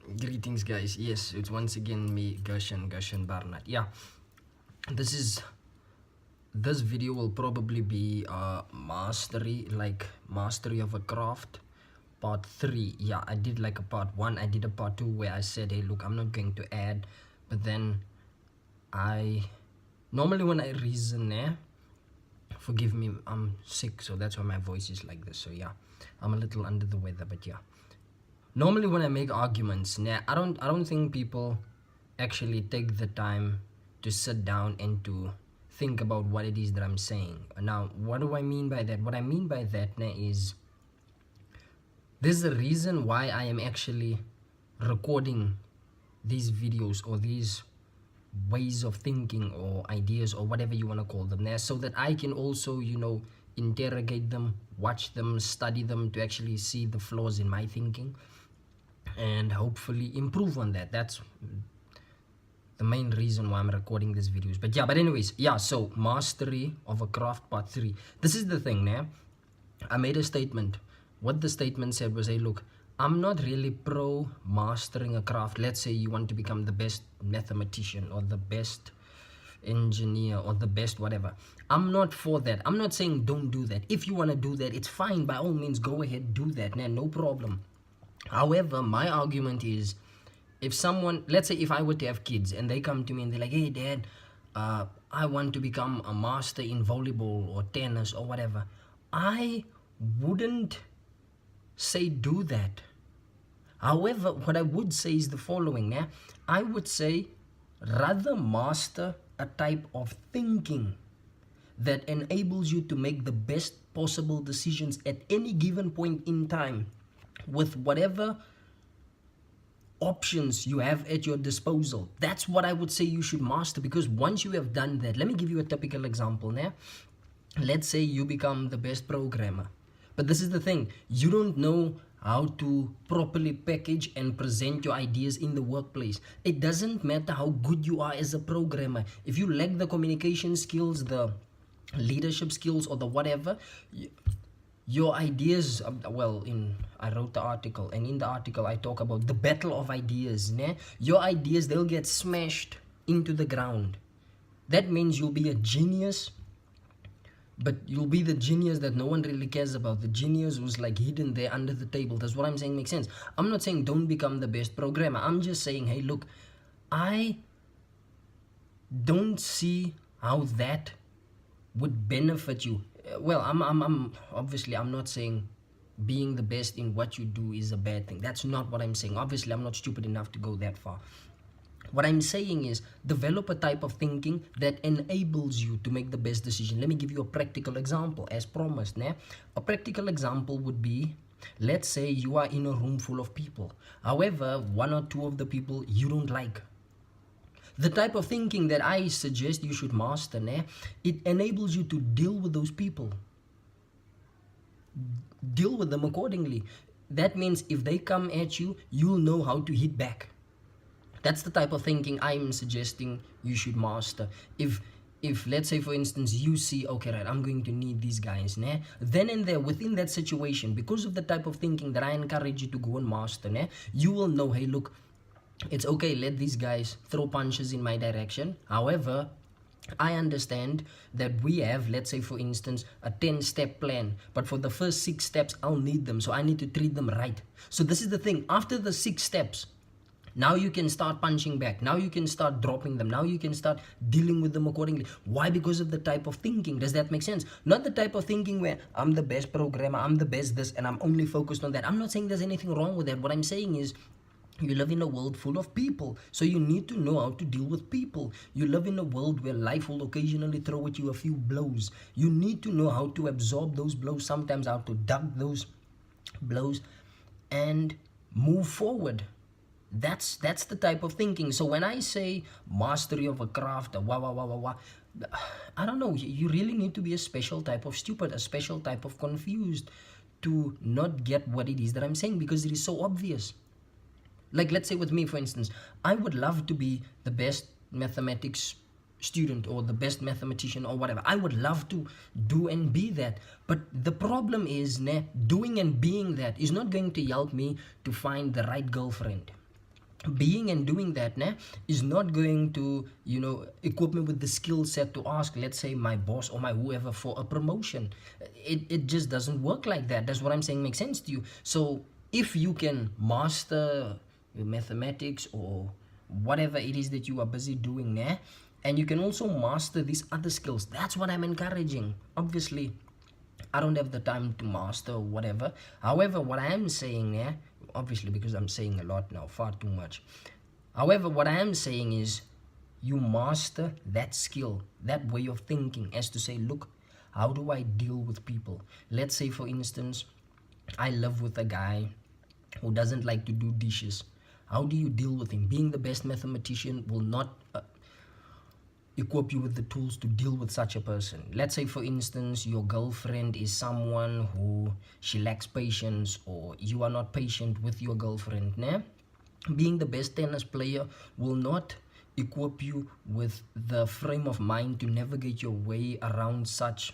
Greetings, guys. Yes, it's once again me, Gershan Barnard. Yeah, this video will probably be mastery of a craft, part 3. Yeah, I did like a part 1. I did a part 2 where I said, hey, look, I'm not going to add, but then I normally when I reason, forgive me, I'm sick, so that's why my voice is like this. So yeah, I'm a little under the weather, but yeah. Normally when I make arguments, I don't think people actually take the time to sit down and to think about what it is that I'm saying. Now, what do I mean by that? What I mean by that is there's a reason why I am actually recording these videos or these ways of thinking or ideas or whatever you want to call them, so that I can also, interrogate them, watch them, study them to actually see the flaws in my thinking and hopefully improve on that. That's the main reason why I'm recording these videos. But anyways, so mastery of a craft part 3. This is the thing, I made a statement. What the statement said was, hey, look, I'm not really pro mastering a craft. Let's say you want to become the best mathematician or the best engineer or the best whatever. I'm not for that. I'm not saying don't do that. If you want to do that, it's fine. By all means, go ahead, do that, no problem. However, my argument is, if someone, let's say if I were to have kids and they come to me and they're like, hey dad, I want to become a master in volleyball or tennis or whatever, I wouldn't say do that. However, what I would say is the following. I would say rather master a type of thinking that enables you to make the best possible decisions at any given point in time with whatever options you have at your disposal. That's what I would say you should master, because once you have done that, let me give you a typical example. Let's say you become the best programmer, but this is the thing, you don't know how to properly package and present your ideas in the workplace. It doesn't matter how good you are as a programmer. If you lack the communication skills, the leadership skills, or the whatever, your ideas, I wrote the article, and in the article I talk about the battle of ideas. Your ideas, they'll get smashed into the ground. That means you'll be a genius, but you'll be the genius that no one really cares about. The genius was like hidden there under the table. That's what I'm saying makes sense. I'm not saying don't become the best programmer. I'm just saying, hey, look, I don't see how that would benefit you. Well, I'm obviously, I'm not saying being the best in what you do is a bad thing. That's not what I'm saying. Obviously, I'm not stupid enough to go that far. What I'm saying is develop a type of thinking that enables you to make the best decision. Let me give you a practical example as promised. A practical example would be, let's say you are in a room full of people. However, 1 or 2 of the people you don't like. The type of thinking that I suggest you should master, it enables you to deal with those people. Deal with them accordingly. That means if they come at you, you'll know how to hit back. That's the type of thinking I'm suggesting you should master. If let's say, for instance, you see, okay, right, I'm going to need these guys, then and there, within that situation, because of the type of thinking that I encourage you to go and master, you will know, hey, look, it's okay, let these guys throw punches in my direction. However, I understand that we have, let's say, for instance, a 10-step plan, but for the first 6 steps, I'll need them, so I need to treat them right. So this is the thing, after the 6 steps, now you can start punching back. Now you can start dropping them. Now you can start dealing with them accordingly. Why? Because of the type of thinking. Does that make sense? Not the type of thinking where I'm the best programmer, I'm the best this, and I'm only focused on that. I'm not saying there's anything wrong with that. What I'm saying is, you live in a world full of people, so you need to know how to deal with people. You live in a world where life will occasionally throw at you a few blows. You need to know how to absorb those blows, sometimes how to duck those blows and move forward. That's the type of thinking. So when I say mastery of a craft, I don't know, you really need to be a special type of stupid, a special type of confused to not get what it is that I'm saying, because it is so obvious. Like, let's say with me, for instance, I would love to be the best mathematics student or the best mathematician or whatever. I would love to do and be that. But the problem is, doing and being that is not going to help me to find the right girlfriend. being and doing that is not going to equip me with the skill set to ask, let's say, my boss or my whoever for a promotion. It just doesn't work like that. That's what I'm saying makes sense to you. So if you can master mathematics or whatever it is that you are busy doing and you can also master these other skills, that's what I'm encouraging. Obviously I don't have the time to master whatever. However, what I am saying obviously, because I'm saying a lot now, far too much. However, what I am saying is you master that skill, that way of thinking, as to say, look, how do I deal with people? Let's say, for instance, I live with a guy who doesn't like to do dishes. How do you deal with him? Being the best mathematician will not equip you with the tools to deal with such a person. Let's say, for instance, your girlfriend is someone who she lacks patience, or you are not patient with your girlfriend. Being the best tennis player will not equip you with the frame of mind to navigate your way around such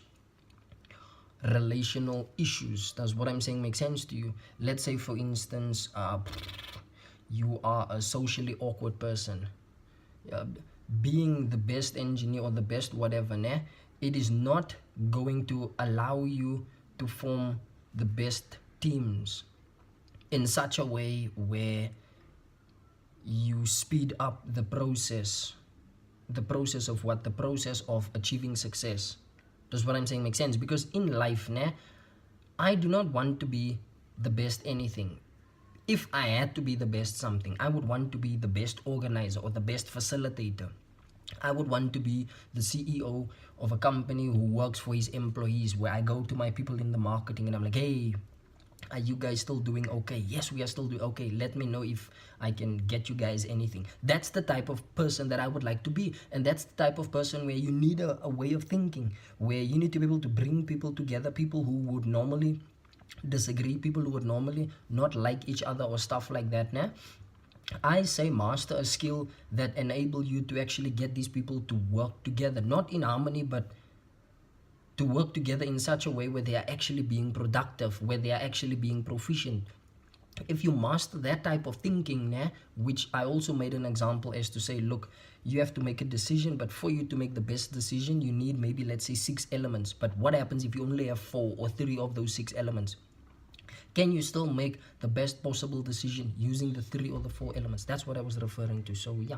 relational issues. Does what I'm saying make sense to you? Let's say, for instance, you are a socially awkward person. Being the best engineer or the best whatever, it is not going to allow you to form the best teams in such a way where you speed up the process of what the process of achieving success. Does what I'm saying make sense? Because in life, I do not want to be the best anything. If I had to be the best something, I would want to be the best organizer or the best facilitator. I would want to be the CEO of a company who works for his employees, where I go to my people in the marketing and I'm like, hey, are you guys still doing okay? Yes, we are still doing okay. Let me know if I can get you guys anything. That's the type of person that I would like to be. And that's the type of person where you need a way of thinking, where you need to be able to bring people together, people who would normally disagree, people who would normally not like each other or stuff like that. I say master a skill that enable you to actually get these people to work together, not in harmony, but to work together in such a way where they are actually being productive, where they are actually being proficient. If you master that type of thinking, which I also made an example as to say, look, you have to make a decision, but for you to make the best decision, you need maybe, let's say, 6 elements. But what happens if you only have 4 or 3 of those 6 elements? Can you still make the best possible decision using the 3 or the 4 elements? That's what I was referring to. So yeah.